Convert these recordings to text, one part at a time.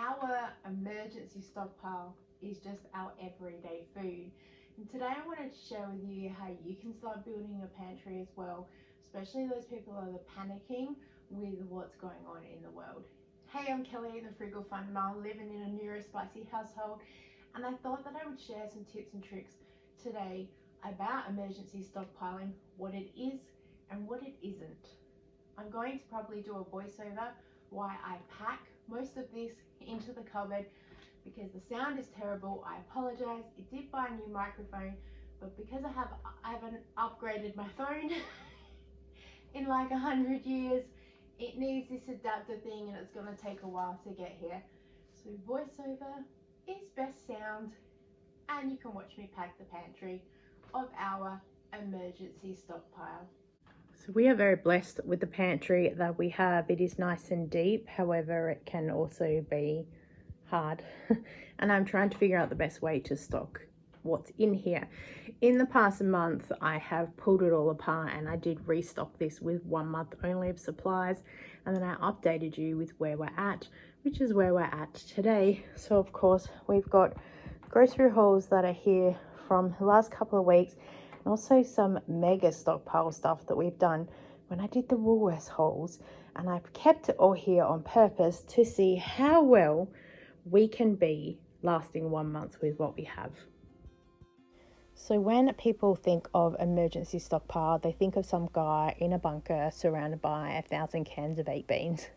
Our emergency stockpile is just our everyday food. And today I wanted to share with you how you can start building a pantry as well, especially those people that are panicking with what's going on in the world. Hey, I'm Kelly, the Frugal Fun Mom, living in a neurospicy household, and I thought that I would share some tips and tricks today about emergency stockpiling, what it is and what it isn't. I'm going to probably do a voiceover why I pack most of this into the cupboard because the sound is terrible. I apologize. It did buy a new microphone, but because I haven't upgraded my phone in like 100 years, it needs this adapter thing and it's gonna take a while to get here. So voiceover is best sound, and you can watch me pack the pantry of our emergency stockpile. So we are very blessed with the pantry that we have. It is nice and deep, however it can also be hard and I'm trying to figure out the best way to stock what's in here. In the past month I have pulled it all apart and I did restock this with 1 month only of supplies, and then I updated you with where we're at, which is where we're at today. So of course we've got grocery hauls that are here from the last couple of weeks, and also some mega stockpile stuff that we've done when I did the Woolworths hauls, and I've kept it all here on purpose to see how well we can be lasting 1 month with what we have. So when people think of emergency stockpile, they think of some guy in a bunker surrounded by 1,000 cans of baked beans.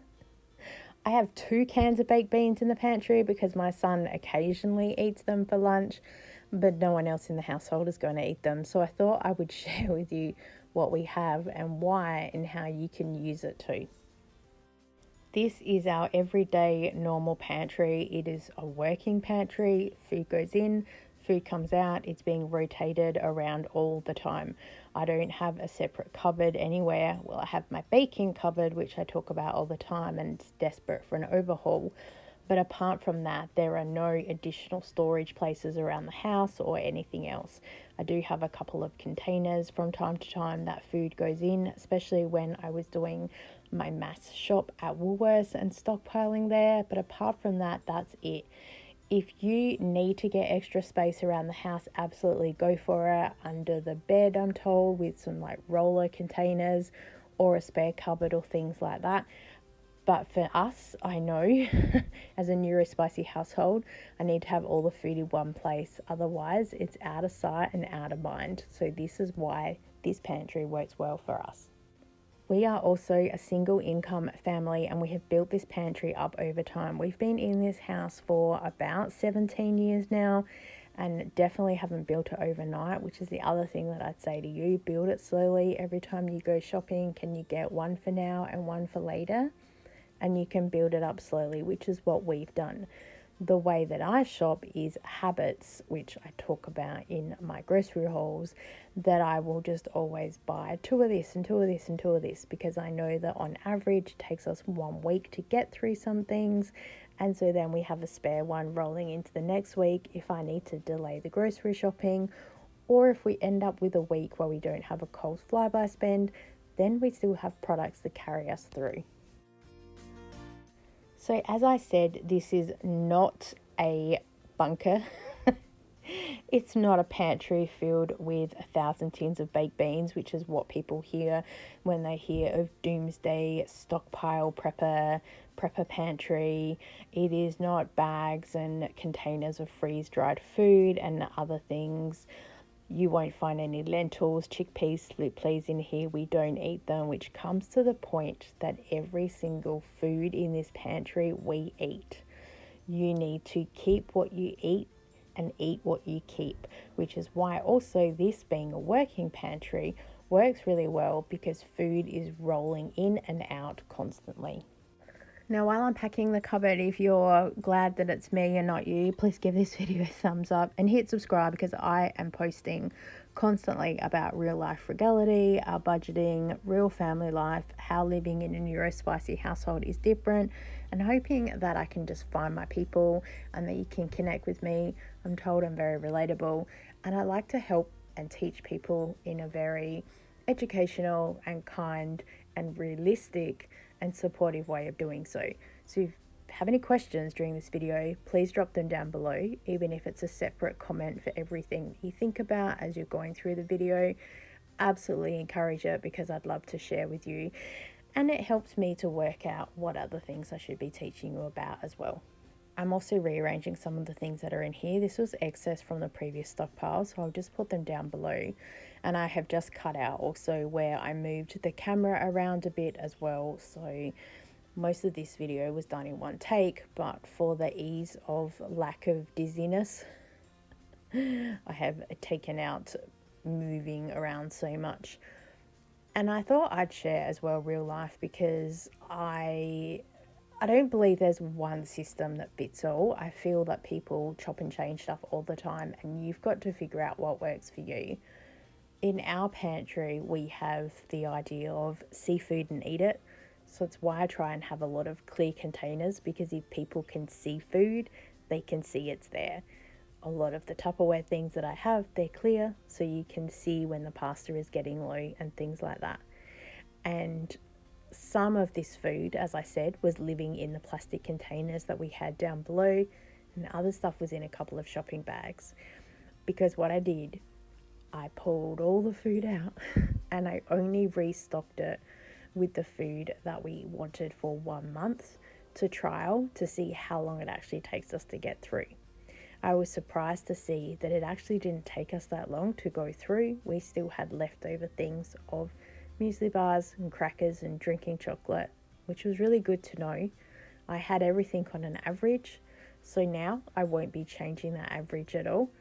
I have 2 cans of baked beans in the pantry because my son occasionally eats them for lunch, but no one else in the household is going to eat them. So I thought I would share with you what we have and why and how you can use it too. This is our everyday normal pantry. It is a working pantry. Food goes in, food comes out. It's being rotated around all the time. I don't have a separate cupboard anywhere. Well, I have my baking cupboard, which I talk about all the time, and it's desperate for an overhaul. But apart from that, there are no additional storage places around the house or anything else. I do have a couple of containers from time to time that food goes in, especially when I was doing my mass shop at Woolworths and stockpiling there. But apart from that, that's it. If you need to get extra space around the house, absolutely go for it. Under the bed, I'm told, with some like roller containers or a spare cupboard or things like that. But for us, I know as a neurospicy household, I need to have all the food in one place. Otherwise, it's out of sight and out of mind. So this is why this pantry works well for us. We are also a single income family and we have built this pantry up over time. We've been in this house for about 17 years now and definitely haven't built it overnight, which is the other thing that I'd say to you. Build it slowly. Every time you go shopping, can you get one for now and one for later? And you can build it up slowly, which is what we've done. The way that I shop is habits, which I talk about in my grocery hauls, that I will just always buy 2 of this and 2 of this and 2 of this because I know that on average it takes us 1 week to get through some things, and so then we have a spare one rolling into the next week if I need to delay the grocery shopping, or if we end up with a week where we don't have a Coles flyby spend, then we still have products that carry us through. So as I said, this is not a bunker. It's not a pantry filled with 1,000 tins of baked beans, which is what people hear when they hear of doomsday, stockpile prepper pantry. It is not bags and containers of freeze-dried food and other things. You won't find any lentils, chickpeas, split peas in here. We don't eat them, which comes to the point that every single food in this pantry we eat. You need to keep what you eat and eat what you keep, which is why also this being a working pantry works really well because food is rolling in and out constantly. Now, while I'm packing the cupboard, if you're glad that it's me and not you, please give this video a thumbs up and hit subscribe because I am posting constantly about real life frugality, our budgeting, real family life, how living in a neurospicy household is different, and hoping that I can just find my people and that you can connect with me. I'm told I'm very relatable and I like to help and teach people in a very educational and kind and realistic and supportive way of doing so. So if have any questions during this video, please drop them down below, even if it's a separate comment for everything you think about as you're going through the video. Absolutely encourage it, because I'd love to share with you, and it helps me to work out what other things I should be teaching you about as well. I'm also rearranging some of the things that are in here. This was excess from the previous stockpile, so I'll just put them down below. And I have just cut out also where I moved the camera around a bit as well, so most of this video was done in one take, but for the ease of lack of dizziness, I have taken out moving around so much. And I thought I'd share as well real life, because I don't believe there's one system that fits all. I feel that people chop and change stuff all the time, and you've got to figure out what works for you. In our pantry, we have the idea of see food and eat it. So it's why I try and have a lot of clear containers, because if people can see food, they can see it's there. A lot of the Tupperware things that I have, they're clear, so you can see when the pasta is getting low and things like that. And some of this food, as I said, was living in the plastic containers that we had down below, and other stuff was in a couple of shopping bags. Because what I did, I pulled all the food out and I only restocked it with the food that we wanted for 1 month to trial, to see how long it actually takes us to get through. I was surprised to see that it actually didn't take us that long to go through. We still had leftover things of muesli bars and crackers and drinking chocolate, which was really good to know. I had everything on an average, so now I won't be changing that average at all.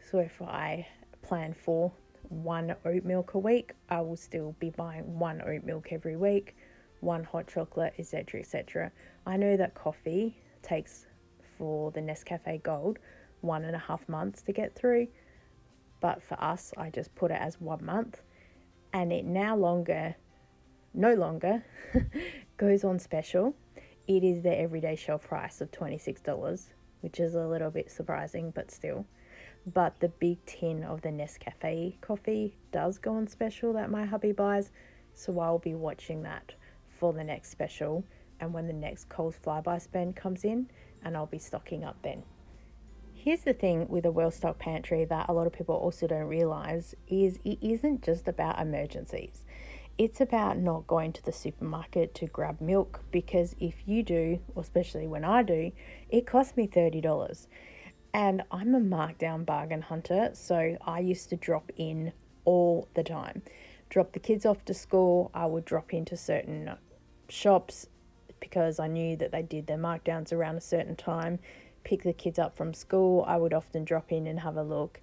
So if I plan for 1 oat milk a week, I will still be buying 1 oat milk every week, 1 hot chocolate, etc., etc. I know that coffee takes, for the Nescafe Gold, 1.5 months to get through, but for us, I just put it as 1 month, and it no longer goes on special. It is the everyday shelf price of $26, which is a little bit surprising, but still. But the big tin of the Nescafe coffee does go on special that my hubby buys, so I'll be watching that for the next special, and when the next Coles flyby spend comes in, and I'll be stocking up then. Here's the thing with a well-stocked pantry that a lot of people also don't realise, is it isn't just about emergencies. It's about not going to the supermarket to grab milk, because if you do, or especially when I do, it costs me $30. And I'm a markdown bargain hunter, so I used to drop in all the time. Drop the kids off to school, I would drop into certain shops because I knew that they did their markdowns around a certain time. Pick the kids up from school, I would often drop in and have a look.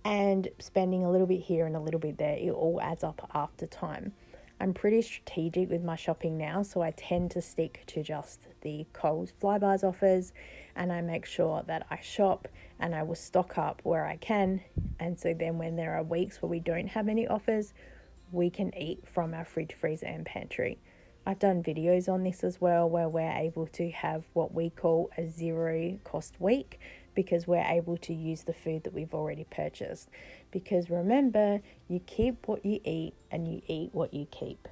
And spending a little bit here and a little bit there, it all adds up after time. I'm pretty strategic with my shopping now, so I tend to stick to just the Coles Flybuys offers, and I make sure that I shop and I will stock up where I can. And so then when there are weeks where we don't have any offers, we can eat from our fridge, freezer and pantry. I've done videos on this as well, where we're able to have what we call a 0 cost week, because we're able to use the food that we've already purchased. Because remember, you keep what you eat and you eat what you keep.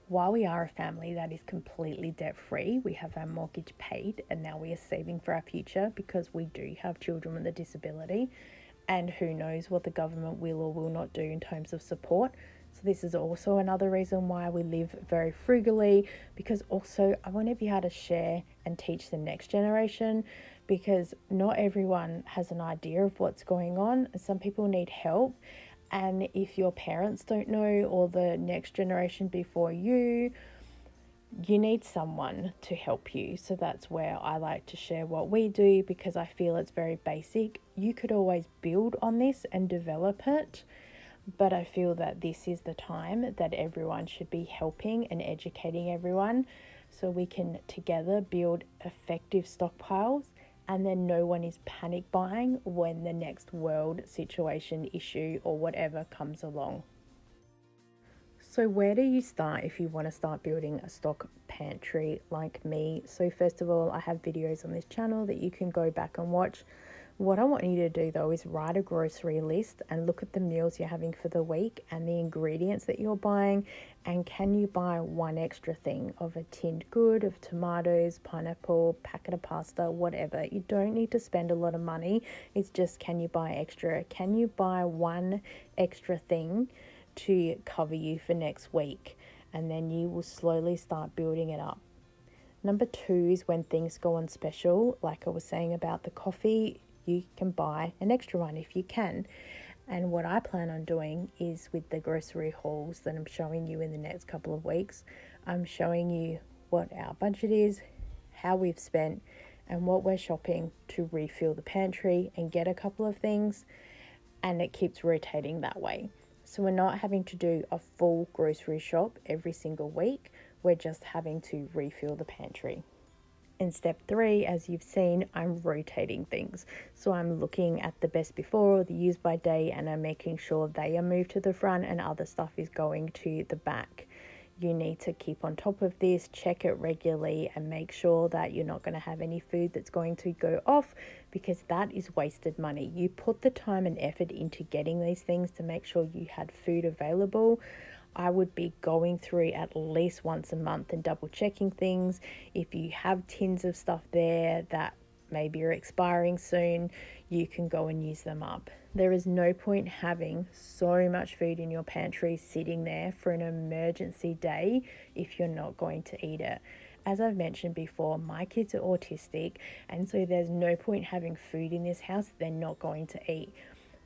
While we are a family that is completely debt-free, we have our mortgage paid, and now we are saving for our future, because we do have children with a disability, and who knows what the government will or will not do in terms of support. So this is also another reason why we live very frugally, because also I want to be able to share and teach the next generation, because not everyone has an idea of what's going on. Some people need help, and if your parents don't know, or the next generation before you need someone to help you. So that's where I like to share what we do, because I feel it's very basic. You could always build on this and develop it, but I feel that this is the time that everyone should be helping and educating everyone, so we can together build effective stockpiles, and then no one is panic buying when the next world situation, issue or whatever comes along. So where do you start if you want to start building a stock pantry like me? So first of all, I have videos on this channel that you can go back and watch. What I want you to do though is write a grocery list and look at the meals you're having for the week and the ingredients that you're buying, and can you buy one extra thing of a tinned good, of tomatoes, pineapple, packet of pasta, whatever. You don't need to spend a lot of money. It's just, can you buy extra? Can you buy one extra thing to cover you for next week? And then you will slowly start building it up. Number 2 is when things go on special, like I was saying about the coffee, you can buy an extra one if you can. And what I plan on doing is, with the grocery hauls that I'm showing you in the next couple of weeks, I'm showing you what our budget is, how we've spent, and what we're shopping to refill the pantry and get a couple of things, and it keeps rotating that way. So we're not having to do a full grocery shop every single week, we're just having to refill the pantry. In step 3, as you've seen, I'm rotating things. So I'm looking at the best before or the use by date, and I'm making sure they are moved to the front and other stuff is going to the back. You need to keep on top of this, check it regularly, and make sure that you're not going to have any food that's going to go off, because that is wasted money. You put the time and effort into getting these things to make sure you had food available. I would be going through at least once a month and double checking things. If you have tins of stuff there that maybe are expiring soon, you can go and use them up. There is no point having so much food in your pantry sitting there for an emergency day if you're not going to eat it. As I've mentioned before, my kids are autistic, and so there's no point having food in this house they're not going to eat.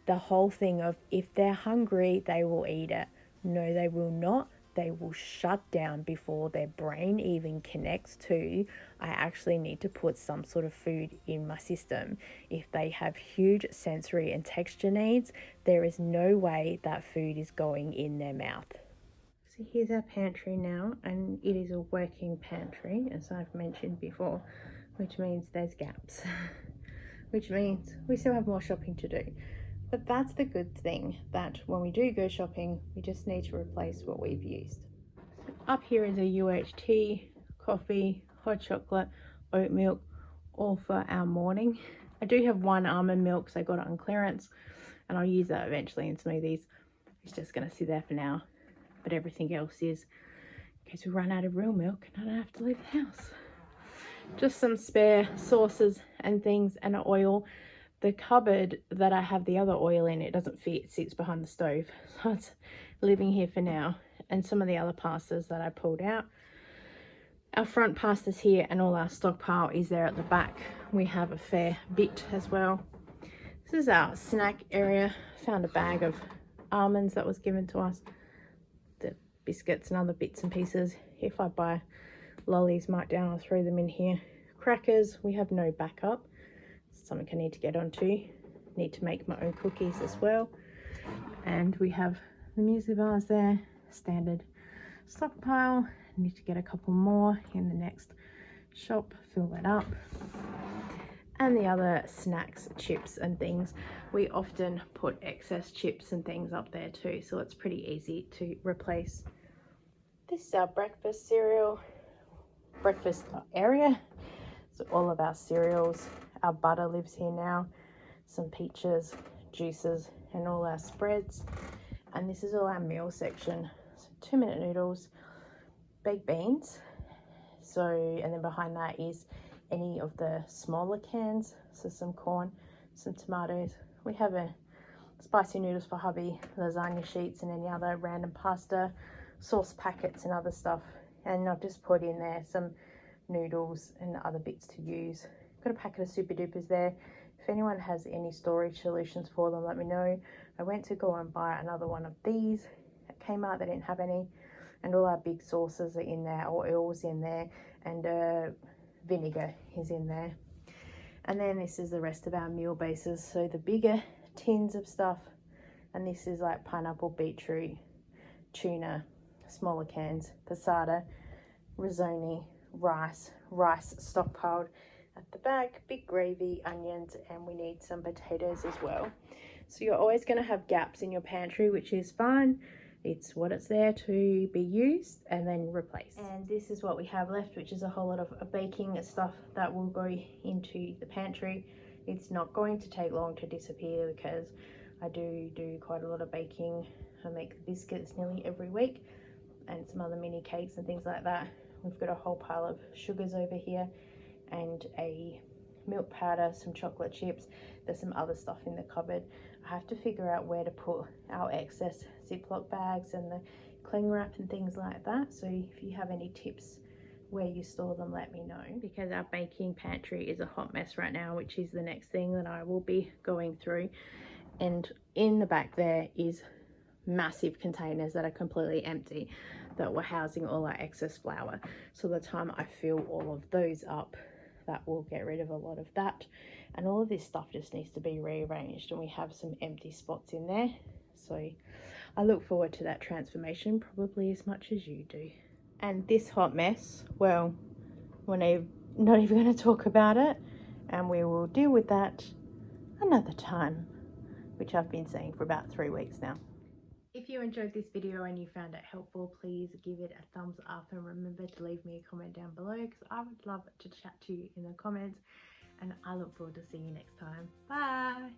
The whole thing of, if they're hungry, they will eat it. No, they will not. They will shut down before their brain even connects to, I actually need to put some sort of food in my system. If they have huge sensory and texture needs, there is no way that food is going in their mouth. So here's our pantry now, and it is a working pantry, as I've mentioned before, which means there's gaps, which means we still have more shopping to do. But that's the good thing, that when we do go shopping, we just need to replace what we've used. So up here is a UHT, coffee, hot chocolate, oat milk, all for our morning. I do have one almond milk, so I got it on clearance, and I'll use that eventually in smoothies. It's just going to sit there for now, but everything else is in case we run out of real milk and I don't have to leave the house. Just some spare sauces and things, and an oil. The cupboard that I have the other oil in, it doesn't fit, it sits behind the stove, so it's living here for now. And some of the other pastas that I pulled out. Our front pastas here, and all our stockpile is there at the back. We have a fair bit as well. This is our snack area. Found a bag of almonds that was given to us. The biscuits and other bits and pieces. If I buy lollies marked down, I'll throw them in here. Crackers, we have no backup. Something I need to get onto. Need to make my own cookies as well. And we have the muesli bars there, standard stockpile. Need to get a couple more in the next shop, fill that up. And the other snacks, chips and things, we often put excess chips and things up there too, so it's pretty easy to replace. This is our breakfast cereal, breakfast area. So all of our cereals, our butter lives here now, some peaches, juices, and all our spreads. And this is all our meal section. So 2-minute noodles, baked beans. So, and then behind that is any of the smaller cans. So some corn, some tomatoes. We have a spicy noodles for hubby, lasagna sheets, and any other random pasta, sauce packets and other stuff. And I've just put in there some noodles and other bits to use. Got a packet of super dupers there. If anyone has any storage solutions for them, let me know. I went to go and buy another one of these at Kmart. They didn't have any. And all our big sauces are in there, oil's in there, and vinegar is in there. And then this is the rest of our meal bases. So the bigger tins of stuff, and this is like pineapple, beetroot, tuna, smaller cans, passata, risotto, rice stockpiled at the back, big gravy, onions, and we need some potatoes as well. So you're always going to have gaps in your pantry, which is fine. It's what it's there to be used and then replaced. And this is what we have left, which is a whole lot of baking stuff that will go into the pantry. It's not going to take long to disappear because I do quite a lot of baking. I make biscuits nearly every week and some other mini cakes and things like that. We've got a whole pile of sugars over here and a milk powder, some chocolate chips. There's some other stuff in the cupboard. I have to figure out where to put our excess Ziploc bags and the cling wrap and things like that. So if you have any tips where you store them, let me know, because our baking pantry is a hot mess right now, which is the next thing that I will be going through. And in the back there is massive containers that are completely empty that were housing all our excess flour. So the time I fill all of those up, that will get rid of a lot of that, and all of this stuff just needs to be rearranged, and we have some empty spots in there. So I look forward to that transformation probably as much as you do. And this hot mess, well, we're not even going to talk about it, and we will deal with that another time, which I've been saying for about 3 weeks now. If you enjoyed this video and you found it helpful, please give it a thumbs up, and remember to leave me a comment down below because I would love to chat to you in the comments, and I look forward to seeing you next time. Bye!